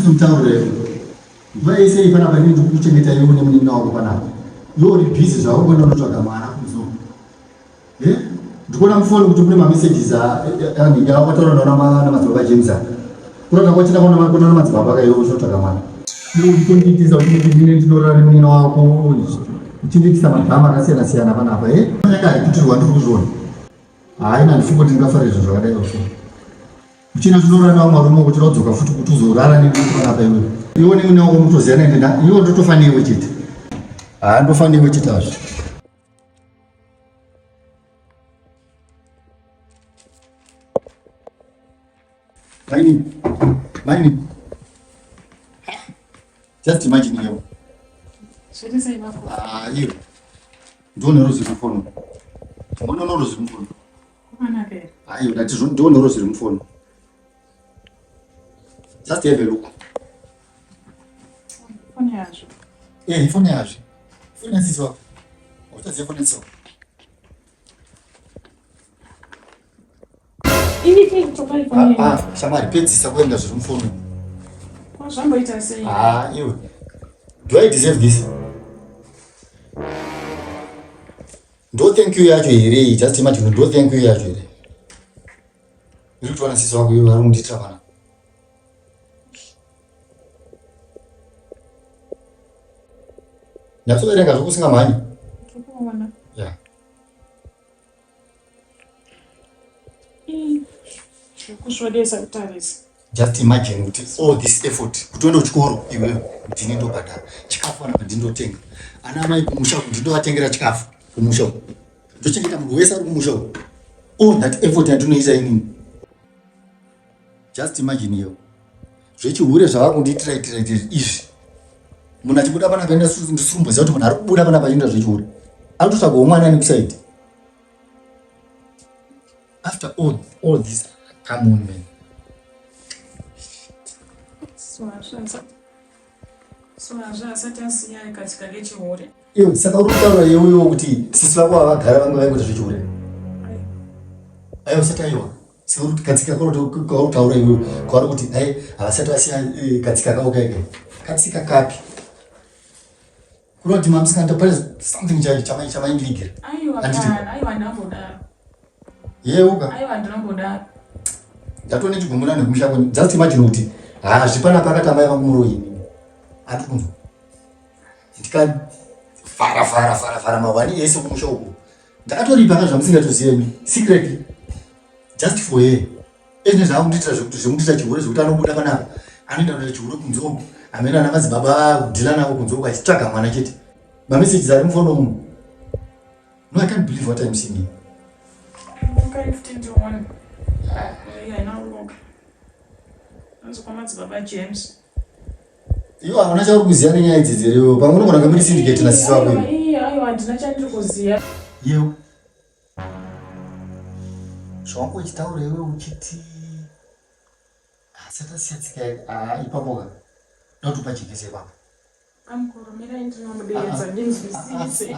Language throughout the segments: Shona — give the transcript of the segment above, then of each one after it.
simtaure vai sei pana bani kuchengeta yeye mwenye nao pana yori busy zao kwenda kutoka mara kuzo ndikona mfoni kuti mune messages yani ngawatoro na madzibaba James kuna kwachita kuna madzibaba kayo kutoka mara leo ndikonditiza kuti ndine ndinorara mwenye wako uchindikisa magama akasiyana pana apa nyaka ikutirwa ndikuzvona haina ndifungo ndingafara izvo zvakadai osho uchina zvinorara nawo marumo kuti rodzoka futi kuti uzorara nepana apa iwe nemune wako mutoziyana nenda iwe ndotofaniwe chete ndofaniwe chete azvo Maini. Just imagine you. Should I say my phone? You. Don't know the phone. Don't know the phone. You that is don't know the phone. Just have a look. Phone. Yeah, phone. Phone is so. What is the phone so? Somebody pays somewhere as room phone. Somebody say, you. Do I deserve this? Don't thank you actually. Just imagine, don't thank you actually. You don't want to see so you are on the travel. That's what I got losing money. Yeah. Just imagine all this effort kutoenda kuchikoro iwe ndinindo bhadhara chikafu ana ndindotenga ana mai kumusha ndindovatengera chikafu kumusha ndochengeta munhu wese ari kumusha all that effort yandinoisa inini. Just imagine yo zvechihure zvavakundiitira izvi munhu achibuda pana paenda ndisurumboziva kuti munhu ari kubuda pana pachienda zvechihure ari kutsvagawo mwana nekusaidi. After all this, come on man. Iyo saka uri kutaura iwewo kuti sisi vako vakagara vange vaikuita zvechihure aiwa sati aiwa saka uri kuti katsika kauritaura iwewo kwauri kuti ai havasati vasiya katsika kako kaika katsika kapi kuri kuti mamusikanda pane something chamaindivigira yeuka ndatone chigumuna nekumushango just imagine kuti zvipana pakati amai vangu muroyini ati kunzo ndikafara mawani ese kumusha uku ndakatoripaka zvamusingatozive secretly just for her ezvine zvaakundiitira zvekundita chihure zvekuti anobuda panapa anoenda kuita chihure kunzoko amene ana madzibaba kudhila navo kunzoko achitsvaga mwana chete mameseji ari mufono umu. No, I can't believe what I'm seeing. Okay, 15-1. Yeah, now look. That's how much Baba James. You are not sure who's yelling at you, but I'm not going to syndicate in a system. I want to go see you. So, I'm going to tell you, Kitty. I said, I said, Ipamoga. Not to patch it. I'm going to into the days and things we see.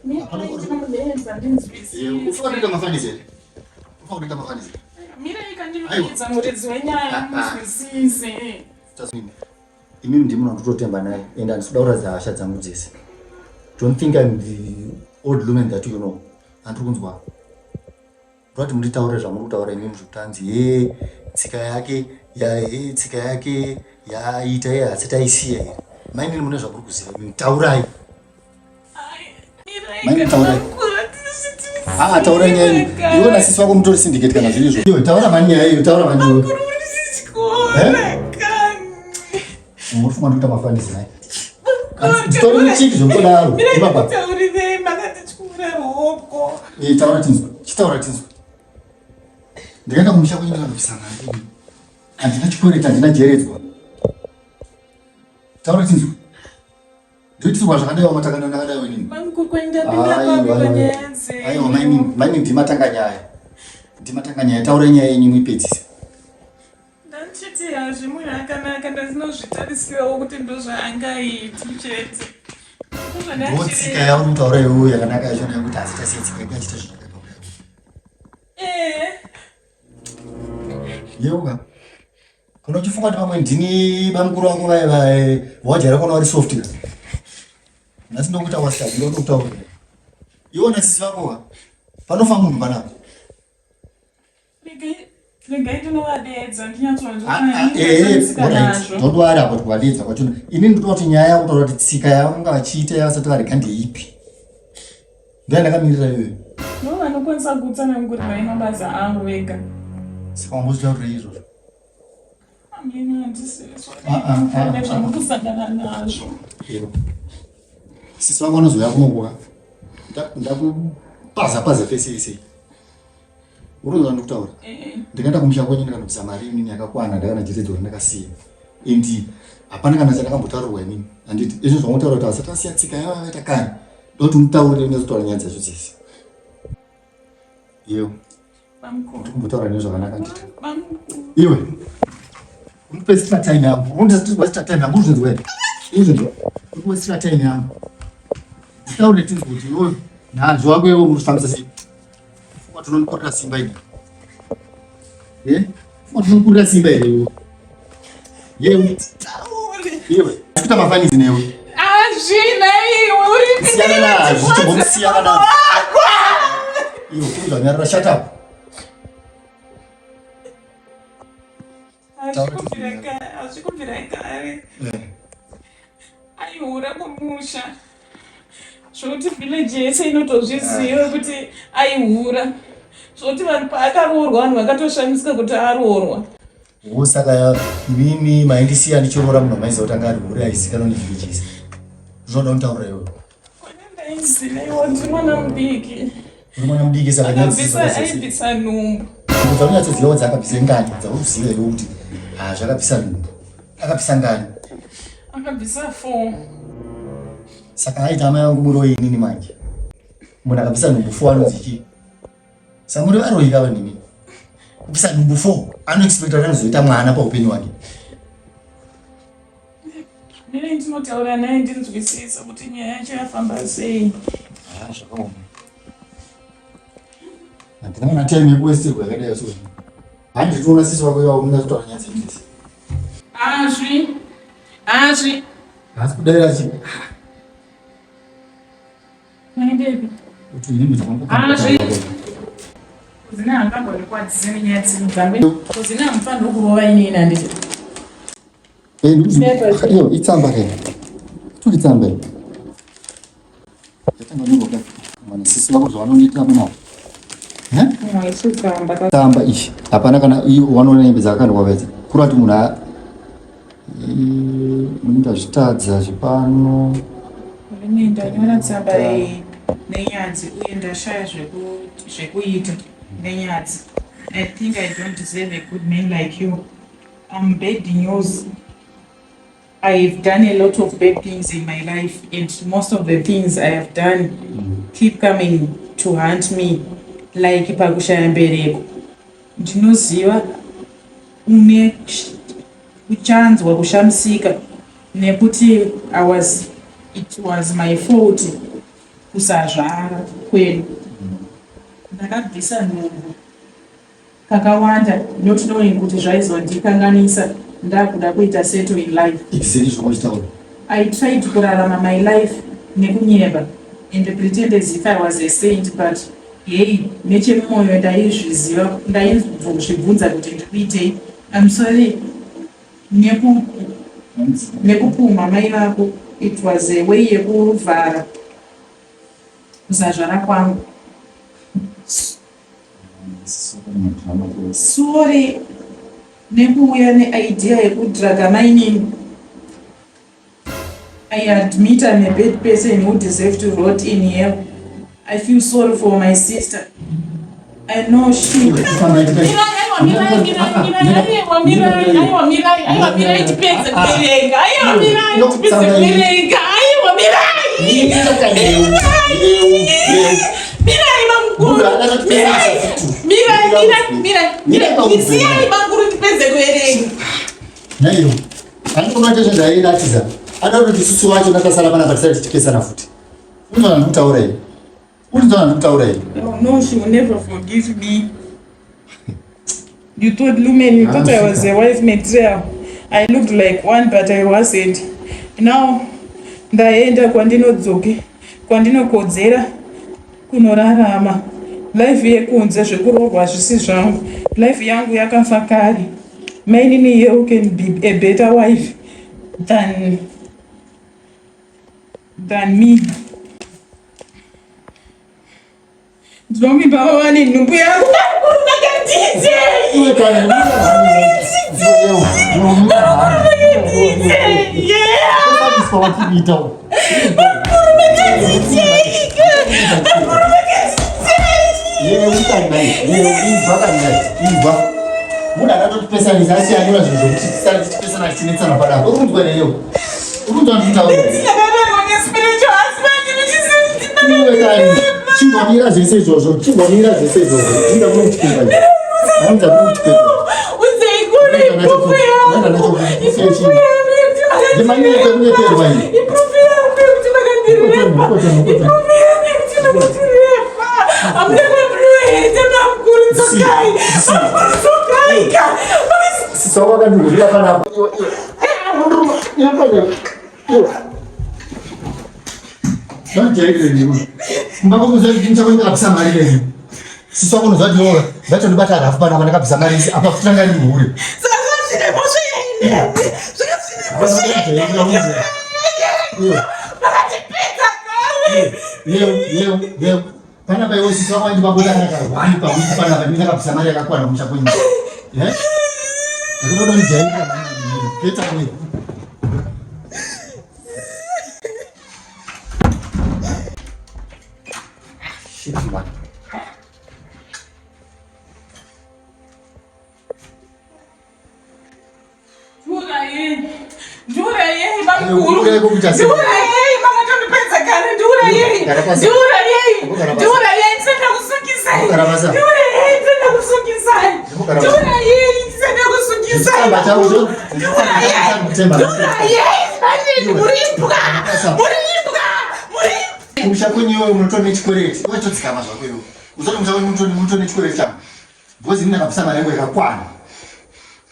Me, I into the days and things we see. You forgot my funny. Mira, you can do it. Somebody is when I am see. Just me. Imini ndimo ndikutotemba naye and andisudaura zahasha dzangu dzese. Don't think I'm the old woman that you know. Andiri kunzwa. Rati munditaura zvamuri kutaura imimi zvokutanzi tsika yake yaita hasati aisiya here. Maini mune zvamuri kuziva imimi taurai. Maini taurai. Taurai nyaya. Iwe nasisi wako mutori syndicate kana zviri izvo. Iwe taura mani nyaya iyo, taura mani iwe. Muri fuma ndikuita mafanisi naye. Nditori muchiki zvokudaro. Ibaba. Taurire makatichikura hoko. Taura tinzwa. Chitaura tinzwa. Ndikaenda kumusha kwenye ndikabvisana naye. Handina chikwereti, handina jeredzwa. Taura tinzwa. Ndoitirwa zvakadai wamatangana nakadai wenini. Kwenda bila kwenyenzi. Aiwa maini ndimatanga nyaya. Ndimatanga nyaya, taura nyaya yenyu muipedzise. Chiti hazvimwe akanaka ndazinozvitarisirawo kuti ndozvaangaiti chete. Ndotsika yauri kutaura iwewe yakanaka yacho nekuti hazita setsika yakachita zvinhu. Yeuka. Kuna uchifunga kuti pamwe ndini bamukuru wako wajara kona wari soft. Nasi ndokuta wasa, ndokuta wasa. Iwona sisi vako. Panofa munhu panapa. Regai ndinovadeedza ndinyatsonzwa. Don't worry about kuvadeedza kwacho. Ini ndinoti nyaya yakutaura kuti tsika yavanga vachiita yavasati varega ndeipi. Ndiye ndakamirira iyoyo. No vanokwanisa kutsana kuti vaimabasa angu vega. Saka wambozvitaurira izvozvo. Amini handisizvo. Zvamukusangana nazvo. Sisi vangu vanozoya kunokuka. Ndakupaza fese ise. Uronza ndokutaura. Ndikaenda kumusha kwenyu ndikanobvisa mari inini yakakwana ndakana jeredzo randakasiya. Endi hapana kana chandakambotaurirwa inini. Handiti izvo zvamunotaura kuti asati asiya tsika yavavaita kare. Ndoti mutaure nezotaura nyaya dzacho dzese. Iyo. Ndikumbutaura nezvakanaka nditi. Iwe. Unopesitira time yangu. Unopesitira time yangu. Uzvinzwe. Unopesitira time yangu. Nditaure tinzwe kuti iwe nazvo wako iwe unofambisa sei. Watonokorera simba ine. Watonokorera simba ine iwe. Iwe. Kuita mafanizi newe. Azvina iwe uri siyana nazvo. Chimbomsiyana nazvo. Iwe kuda nyarara shut up. Azvikubvira kare. Aihura kumusha. Zvoti village yese inotozviziva kuti aihura. Zvoti vanhu paakaroorwa vanhu vakatoshamisika kuti aroorwa. Saka mimi maindisiya ndichirora munhu maiziva kuti anga ari hura aizikanwa nevillage yese. Zvinoda kutaura iwe. Ndaiziva iwo ndiri mwana mudiki. Uri mwana mudiki saka aibvisa nhumbu. Dzaunyatsodziva dzakabvisa ngani dzauziva iwe kuti zvakabvisa nhumbu. Akabvisa ngani? Akabvisa 4. Saka aita amai vangu muri inini manje. Munhu akabvisa nhumbu 4 anonzi chii? Saka muri varoika vanini. Kubvisa nhumbu 4 anoexpecta kuti anozoita mwana paupenyu hwake. Ndine ndinotaura naye ndinzwisisa kuti nyaya yacho yafamba sei. Zvakaoma. Handina time yekuwestirwa yakadai so. Handi tinoona sisi wako iwawo munazvotaura nyaya dzese. Azvi. Asi kudaira chii? Maendepi? Kuti ndimi zvakamboka. Kuzina hangamborekwadzise nenyaya dzangu. Kuzina hamufanirwi kurova inini handiti. Iyo itsamba ke. Tuli tsamba. Yatanga nyoka. Mana sisi wako zvavanoniita mwana. Tsamba ishi. Hapana kana wanonembedza akandwa bedza. Kurati munhu muninda zvitadza zvipano. Ndanyora tsamba nenyadzi uye ndashaya zvekuita nenyadzi. I think I don't deserve a good man like you. I'm bad news. I've done a lot of bad things in my life, and most of the things I have done keep coming to haunt me, like pakushaya mbereko. Ndinoziva une kuchanzwa kushamisika nekuti it was my fault kusazvara kwenu. Ndakabvisa nhumbu kakawanda not knowing kuti zvaizondikanganisa ndakuda kuita settle in life. I tried kurarama my life nekunyeba and pretend as if I was a saint, but hey, nechemumwoyo ndaizviziva, ndaizvibvunza kuti ndikuitei. I'm sorry nekupumha mai vako. It was a way yekuvhara kuzazvara kwangu. Sorry nekuuya neidea yekudhraga mainini. I admit I'm a bad person who deserves to rot in hell. I feel sorry for my sister. I know she... No, she will never forgive me. You thought Lumen, you thought I was a wife material. I looked like one, but I wasn't. Now, ndaenda kwandinokodzera kunorarama. Life yekunze zvekurohwa hazvisi zvangu. Life yangu yakafa kare. Mainini you can be a better wife than me. Zombie baba wani nhumbu yangu. Chingomira zvese izvozvo ndinga munotipeka hanza munotipeka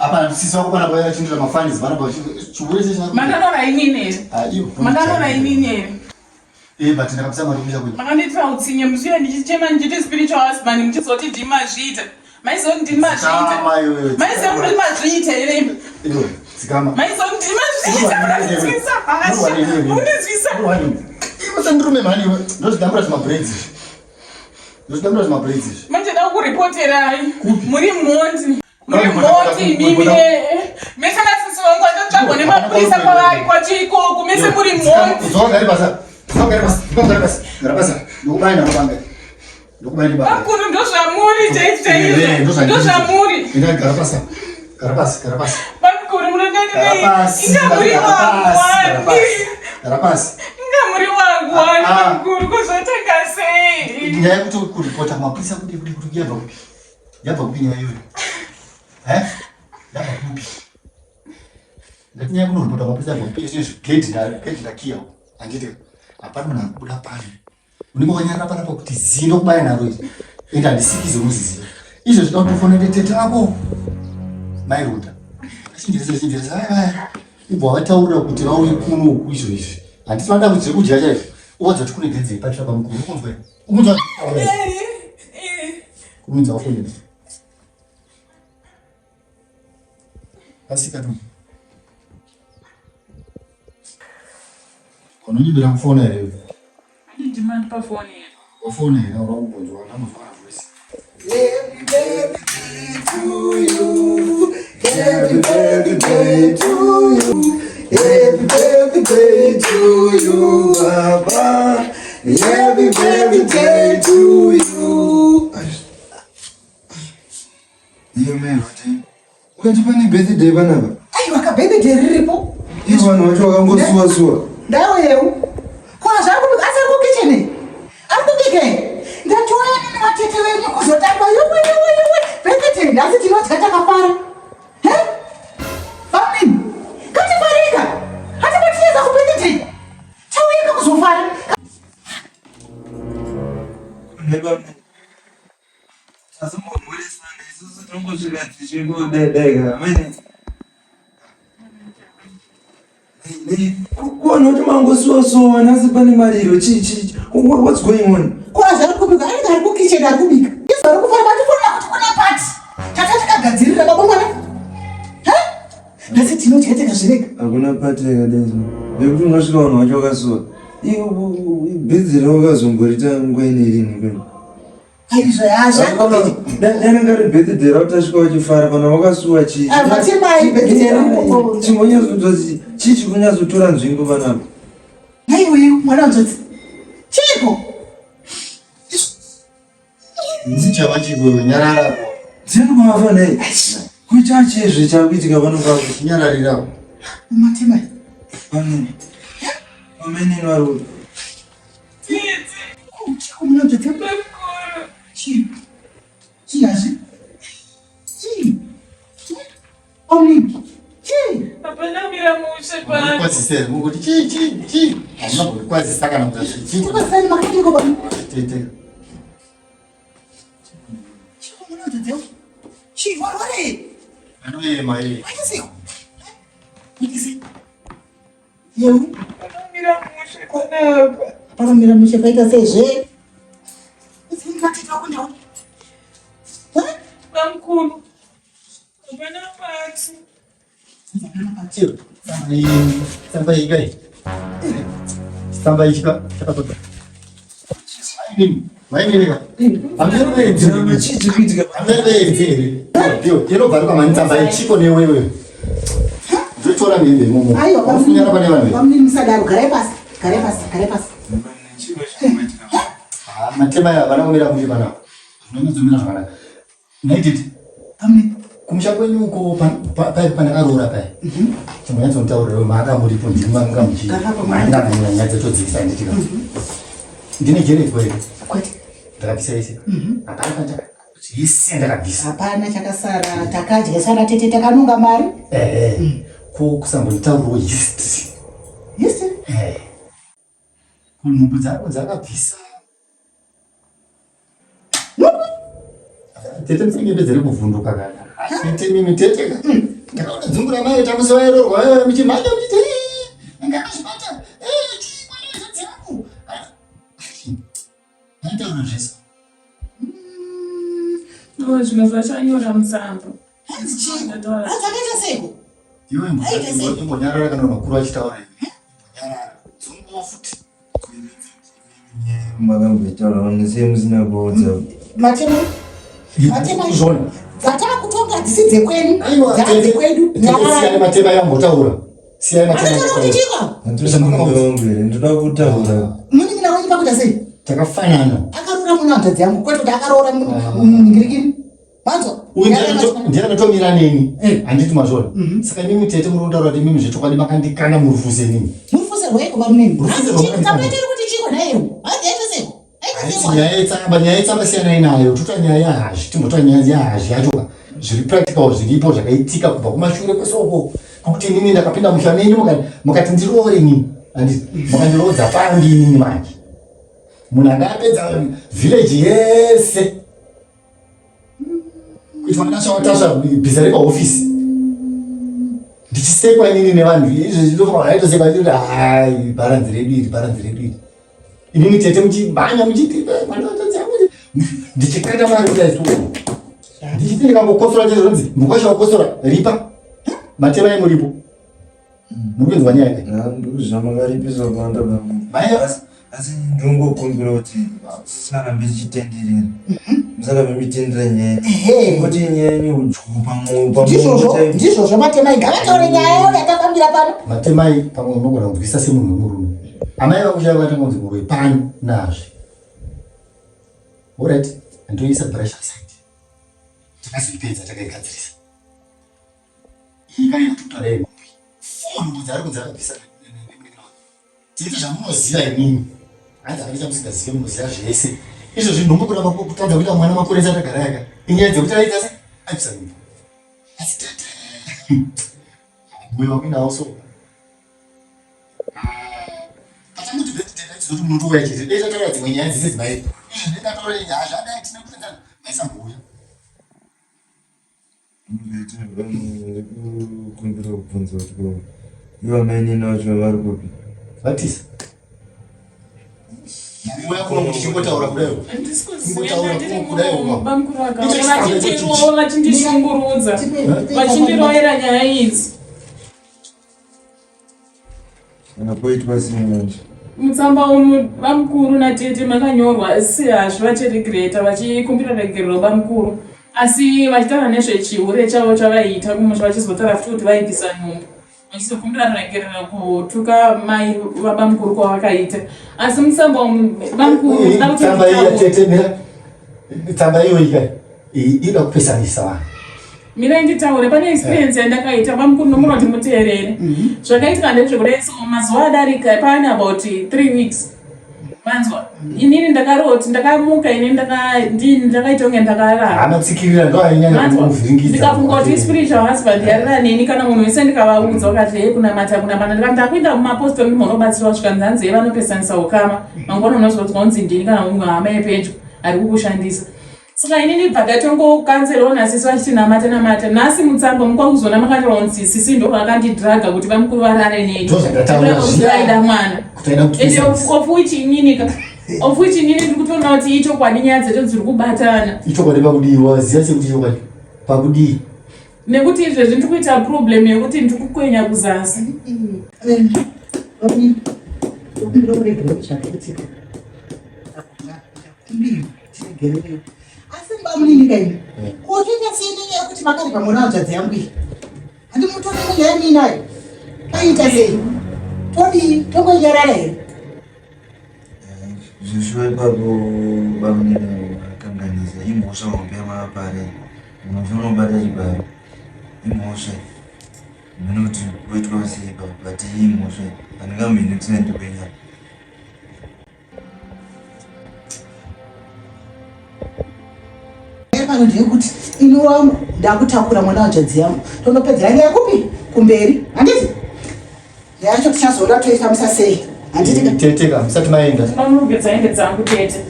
Apa sisi wako bana baya chindu la mafani zibana baya chubule sisi wako. Manano inine. Manano inine. Batina kabisa marumisha kwenye. Manano ita utsinye mzio ndichema nditi spiritual husband mtizoti dimazvita. Maiso ndimazvita. Maiso ndimazvita ere. Sikama. Maiso ndimazvita. Undizvisa. Iwo sandrume mani ndozidambura zvima braids. Manje da kuripoterai. Muri mmondi. Mimi mesana sisi wangu atatsvagwa nemapurisa kwavari kwachiko kumese muri mmondi. Akuru ndozvamuri chaizvo. Ndozvamuri. Bakuru munodanireyi. Inga muri wangu wani. Bakuru kuzoteka sei. Nyaya yekuti kuripota kumapurisa kuti yabva kupi nyaya iyoyo. Yabva kupi. Ndati nyaya kunoripota kumapurisa yabva kupi gate ndakiya. Anditi hapana munhu akubuda pano. Unenge wanyarara panapa kuti zino kubaya naro izvi. Ende handisikizo muziziva. Izvo zvida kutofonera tete ako. Mairuta. Chindirisa. Ibva vataurira kuti vauye kuno izvo izvi. Handisi vanoda kuti zvekudya chaizvo. Uwadza kuti kune genzei patira pamukuru. Ukunzwa. Kumunza wafonera. Asika tu. Kononyibira mfona here. Ndimani pa phone here. Phone here ora ubonzwa namuzwa voice. Happy birthday to you. Happy birthday to you. Happy birthday to you, Baba. Happy birthday to you. Iyo mero ti. Ukatipani birthday banaba. Ai waka birthday riripo. Izo vanhu vacho vakangosuwa. Ndawo yeu. Kwa zvangu asako kitchen. Akubike. Ndatoya nini matete wenyu kuzotamba yowe. Birthday ndasi tinotata kapara. Famini. Kati farika. Hata matiza ku birthday. Chaweka kuzofara. Neba. Sasa mbona sana hizo zitongo zile tichigo dedega mene kuona kuti mangosuwa nasi pane mariro chichi what's going on kwaza arikubika ari kukicheni arikubika izvo arikufara patifonera kuti kuna pati takatikagadzirira baba mwana asi tinochaiteka zvirega hakuna pati yakadenzo nekuti unosvika vanhu vacho vakasuwa bhedzi rawakazomborita nguva inerini kwenu dananga ri bhedhidhe rautasvika vachifara kana wakasuwa chimbonyazonzwa chichi kunyazotora nzvimbo vanapo aiwe mwana wanzodzi chiko ndichava chigonyarara dzinomafanai kuita chezve chakuitika vanonga nyararirawo Matemai pamenini varuri chiko mwana wanzodzi chiazvi omnibi Apana mushe pana. kwazisere mukuti chi hamuna kukwazisa kana kuti chikwasani makatiko bani tete chiko mwana wanzodzi chiwarware anoema iye yeu Apana mushe pana. pakamira mushe paita sezve isingatita kundawo Bamkulu. Apana pati. sampai ikai sampai chakatoda mainineka chichi kuitika ambereedzere inobva rikamani sambai chiko newewe ndotora mhembe momo ufunyana pane vanhu pamnimusadaro garai pasi Matemai havana kumira mushe panapa zvinonyadzomira zvakanaka naititi kumusha kwenyu uko pandakaroora paya chimbonyatsotaurirewo maakamburipo ndiri manga muchinyanya dzatodzikisa nditika ndine jenet kwere ndakabvisa ise hapana ise ndakabvisa hapana chakasara takadya sana tete takanunga mari kusambonditaurirewo yist nhumbu dzako dzakabvisa tete musengembedzere kuvhunduka kana tete mimi teteka ndakaona dzungu ramai tamusevairorwa muchimhanya muchiti angakazvibata chikwanidzangu aitaura zvese Zvimwe zvachanyora musambo. zvakaita seko iwe imbonyarara kana makuru achitaura imbonyarara dzunguwo futi makamboitaura nesei musina kuodza Matemai zvona dzatakutonga hadzisi dzekwenyu aiwa dzakadzekwedu siyai Matemai ambotaura siyai Matemai handinokuongere ndoda kutaura muningira wenyu pakuita sei takafanana akaroora muna hanzvadzi yangu kwete kuti akaroora mungirikini manzwa ndiye anotomira neni handiti mazvona saka mimi tete muri kutaura kuti mimi zvechokwadi makandikana murufuse nini murufuserweiko pamuneni kamuitiri kuti chiko naiwo handiyaita seko nyaya yetsamba siyanai nayo tota nyaya yahazhi timbotora nyaya yahazhi yacho zviri practical zviripo zvakaitika kubva kumashure kwesoko kokuti inini ndakapinda musha menyu mukati ndiroore nini handiti mukandiroodza pambi inini manje munhu angapedza village yese kuti vanashawatasva bhiza repahofisi ndichisekwa inini nevanhu izvi zvinofaaaitosekwa kuti hai bharanzi redu iri inini tete muchimhanya muchiti ndichikata mari kudaiso ndichiti ndikangokosora chezvonzi mukwashawakosora ripa Matemai muripo muri kuenzwa nyaya ndikuzvamakaripiswa kuwanda asi ndingokumbira kuti sisarambe tichitenderera musarambe muchitendera nyaya kuti nyaya ndizvozvo Matemai ngavataure nyaya yayo yakafambira pano Matemai pamwe unogona kunzwisa semunhu wemurume amai vakushaya vatanga kunzi murwe pano nazve alright ndoisa brush aside takazoipedza takaigadzirisa ikai yatotora yemumbi fonhu dzari kunzi akabvisa titi zvamunoziva inini hanzi akaita musingazive munoziva zvese izvozvi ndombo kuramba kutadza kuita mwana makore esa tagara yaka inyaya dzekuti aita se aibvisa mimba asi tete mwoyo wakuinawo so patanguti bhetidekaizoti munhu ndouya chete dei tataura dzimwe nyaya dzese dzimaipo izvi ndikataura hazvadai tina kuenzana maisambouya kumbira kubvunza kuti iva maine nacho vari kupi vatisa moya kuno kuti chingotaura kudai vachindishungurudza vachindiroera nyaya idzi kana poitwa sinanje mutsamba umu bamukuru natete makanyorwa si hazvo vachiregreta vachikumbira regerero bamukuru asi vachitaura nezvechihure chavo chavaita kumusha vachizotaura futi kuti vaibvisa nhumbu vachizokumbira regerero kutuka mai vabamukuru kwavakaita asi mutsamba umu bamukuru tsamba iyoika ida kupesanisa vanhu mira nditaure pane experience yandakaita bamukuru nomura kuti muteerere zvakaitika ndezvekudai so mazuva adarika pane about 3 weeks manzwa inini ndakaroti ndakamuka ini ndakaita unge ndakarara ndikafunga kuti spiritual husband yarira neni kana munhu wese ndikavaudza wakati kunamata ndakuenda mumapostori ndimonobatsira kusvika nzanzi yevanopesanisa ukama mangwana unozvodzwa unzi ndini kana mumwe hama yepedyo ari kukushandisa saka inini bva ndatongokanzerawo nasiso vachitinamata nhasi mutsamba mukwakuzona makatorwa unzi sisi ndo vakandidhiraga kuti vamukuru varare neniaida mwana ende of which inini ndiri kutoona kuti ichokwadi nyaya dzeto dziri kubatana ichokwadi pakudii waziva sekuti ichokwadi pakudii nekuti izvezvi ndiri kuita problem yekuti ndiri kukwenya kuzasi asi mbamunini kaini kotoita siyinini yekuti makari pamona udzadzi yangu iyi handi mutore munya yaminayo aita sei todii tongoinyarara here zvishuwa ipapo bamunini akanganisa imhosva hombe yamapare munozvinobata chibaro imhosva minoti kuitwa sei ipapo bati imhosva handingamhini kusina ndikwenyara pano ndeyekuti inowa ndakutakura mwana wajadzi yangu tonopedzera nyaya kupi kumberi handiti yacho tichazoda toifambisa sei handititeteka musati maenda ndinonongedza hembe dzangu tete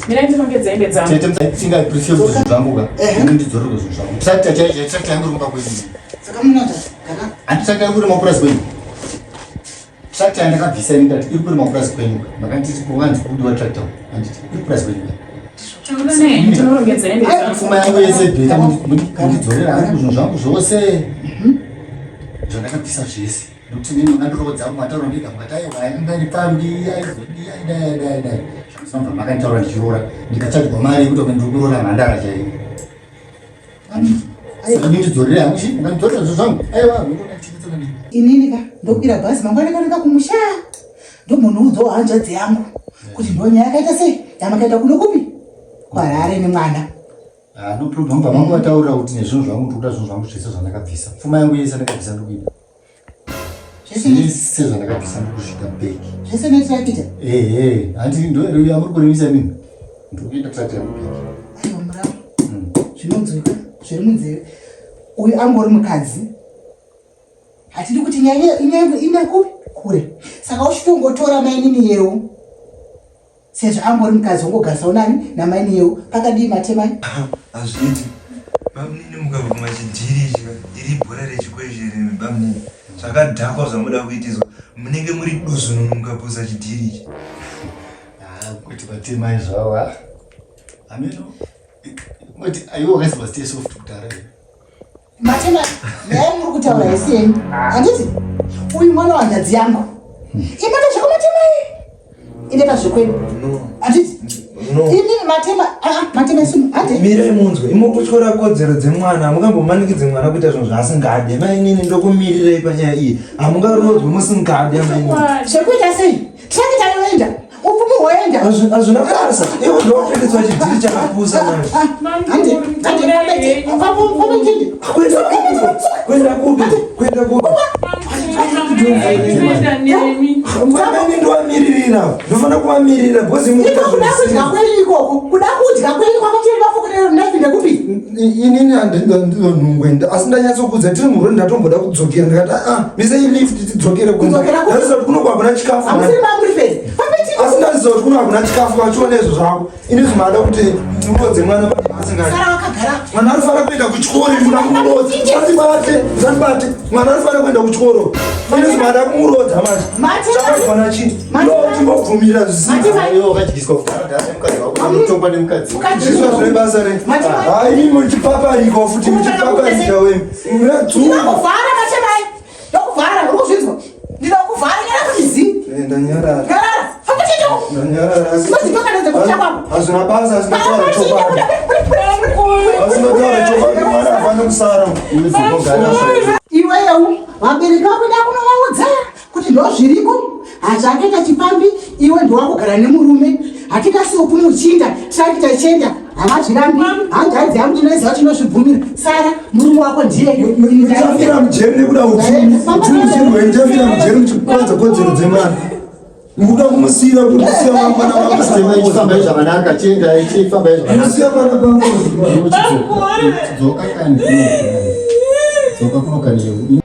mira ndinongedza hembe dzangu tete tingaprefer kuti zvinhu zvangu ka ndidzorerwe zvinhu zvangu tisati tachaita nguri kumba kwenyu saka munata kana handisati uri mapurasi kwenyu tractor yandakabvisa ndikati iri kuri mapurasi kwenyu makanditi kuvanzi kudiwa tractor handiti iri purasi kwenyu pfuma yangu yese bheka mundidzorera hangu zvinhu zvangu zvose zvandakabvisa zvese nokuti nini mandirokodza mataura ndega mukataivaangari pambi aizodii zvamusanobva makanditaura ndichiroora ndikatsvagirwa mari yekuti ndiri kuroora mhandara chaiyo nindidzorera hangu chii mukandidzorera zvinhu zvangu aiwa inini ka ndokubira bhazi mangwana kanaka kumusha ndomunhuudzawo hanzvadzi yangu kuti ndonya yakaita sei yamakaita kuno kupi kwarare nemwana no problem pamangu vataurira kuti nezvinhu zvangu ndikuda zvinhu zvangu zvese zvandakabvisa pfuma yangu yese ndakabvisa ndikuida zvese zvandakabvisa ndikuzvida beki zvese netirakita handi ndoeruya muri kurimisa nini ndikuita trati yangu beki aiwa muravo zvinonzwika zviri munzeve uyu angori mukadzi hatidi kuti nyaya ine kure saka uchitongotora mainini yewo sezvo angori mukadzi wongogasawo nani namaini yewo pakadii Matemai hazviti bamunini mukabva machidhirishika iri bhora rechikwezhere bamunini zvakadhakwa zvamuda kuitiswa munenge muri duzunu mukaposa chidhirichi kuti Matemai zvava ameno kuti aiwa wakazibva stay soft kudhara Matemai nyaya muri kutaura isi yenyu handiti uyu mwana wanhadzi yangu ibata zvako Matemai ineta zvokwenu handiti inini Matemai sumu handi mirai munzwe imokutyora kodzero dzemwana hamungambomanikidze mwana kuita zvinhu zvaasingade mainini ndokumirirai panyaya iyi hamungarodzwe musingade mainini zvekuita sei trakita yoenda upfumi hwoenda hazvina basa ivo ndokupinditswa chidhiri chakapusa kuenda kupi mukamene ndovamiririra ndofana kuvamirira bhozi kuda kudya kwenyu ikoko kuda kudya kwenyu kwakachiri vafukunero ndapinde kupi inini handinonhungwe asi ndanyatsokudza tiri murwendo ndatomboda kudzokera ndikati mise ilift tidzokere kunokwa kuna chikafu amusiri mamuri feri papeti asi ndaziva kuti kunaguna chikafu vachiona izvo zvako inezvi mada kuti murodze mwana asingati mwana anofana kuenda kuchikoro kuna kumurodza zandibate mwana anofana kuenda kuchikoro inezvi mada kumurodza manje chakagona chii timbobvumira zvisizviswa zvine basa haimi muchipaparika futi muchipaparika wemi ndanyarara hazvina basa asinotaura chokwadi mwana afane kusara iweyo vabereki vako ndakunovaudza kuti ndozviriko hazvakaita chipambi iwe ndowakugara nemurume hatikasiwo kumuchinda tisati taichenda havazvirambi handaidzi yangu tinoziva tinozvibvumira sara murume wako ndiye ndafira mujeri nekuda utimuzirwenjafira mujeri muchikwanza kodzero dzemwana mukuda kumusira kutisiya mwana ichifamba zvakanaka chienda ichifamba musiya mwana pangu dzoka kunokani